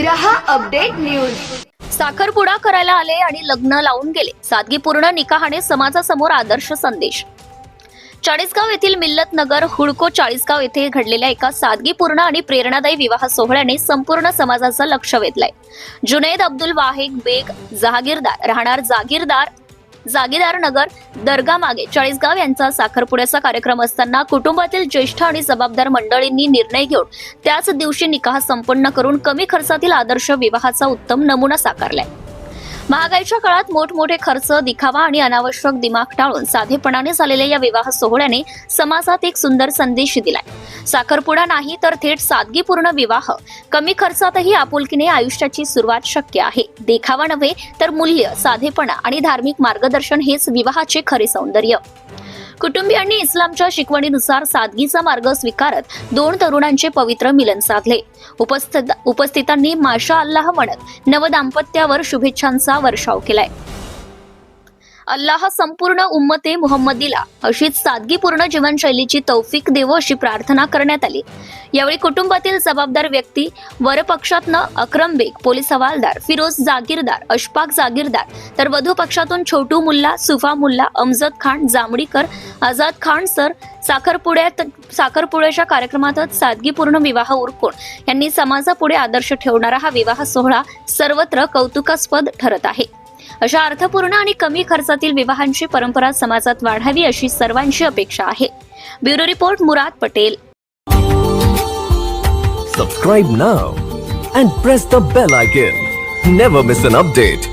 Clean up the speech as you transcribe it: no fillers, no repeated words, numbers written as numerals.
रहा update news. साखरपुडा करायला आले आणि लग्न लावून गेले, सादगीपूर्ण निकाहाने समाजासमोर आदर्श संदेश। चाळीसगाव येथील मिल्लत नगर हुडको चाळीसगाव येथे घडलेल्या एका सादगीपूर्ण आणि प्रेरणादायी विवाह सोहळ्याने संपूर्ण समाजाचं लक्ष वेधलंय। जुनैद अब्दुल वाहेद बेग जहागीरदार राहणार जागीरदार नगर दर्गा मागे चाळीसगाव यांचा साखरपुड्याचा कार्यक्रम असताना कुटुंबातील ज्येष्ठ आणि जबाबदार मंडळींनी निर्णय घेऊन त्याच दिवशी निकाह संपन्न करून कमी खर्चातील आदर्श विवाहाचा उत्तम नमुना साकारलाय। महागाईच्या काळात मोठमोठे खर्च, दिखावा आणि अनावश्यक दिमाग टाळून साधेपणाने झालेल्या या विवाह सोहळ्याने समाजात एक सुंदर संदेश दिलाय। साखरपुडा नाही तर थेट सादगीपूर्ण विवाह, कमी खर्चातही आपुलकीने आयुष्याची सुरुवात शक्य आहे। देखावा नव्हे तर मूल्य, साधेपणा आणि धार्मिक मार्गदर्शन हेच विवाहाचे खरे सौंदर्य। कुटुंबियांनी इस्लामच्या शिकवणीनुसार सादगीचा मार्ग स्वीकारत दोन तरुणांचे पवित्र मिलन साधले। उपस्थितांनी माशा अल्लाह म्हणत नवदाम्पत्यावर शुभेच्छांचा वर्षाव केलाय। अल्लाह संपूर्ण उम्मते मुहम्मदीला अशीच सादगीपूर्ण जीवनशैलीची तौफीक देवो अशी प्रार्थना करण्यात आली। यावेळी कुटुंबातील जबाबदार व्यक्ती, वरपक्षातनं अक्रम बेग, पोलीस हवालदार फिरोज जागीरदार, अशफाक जागीरदार, तर वधू पक्षातून छोटू मुल्ला, सुफा मुल्ला, अमजद खान जांभळीकर, आझाद खान सर साखरपुड्याच्या कार्यक्रमातच सादगीपूर्ण विवाह उरकून यांनी समाजापुढे आदर्श ठेवणारा हा विवाह सोहळा सर्वत्र कौतुकास्पद ठरत आहे। अशा अर्थपूर्ण आणि कमी खर्चातील विवाहांची परंपरा समाजात वाढावी अशी सर्वांची अपेक्षा आहे। Bureau report Murad Patel. Subscribe now and press the bell icon. Never miss an update.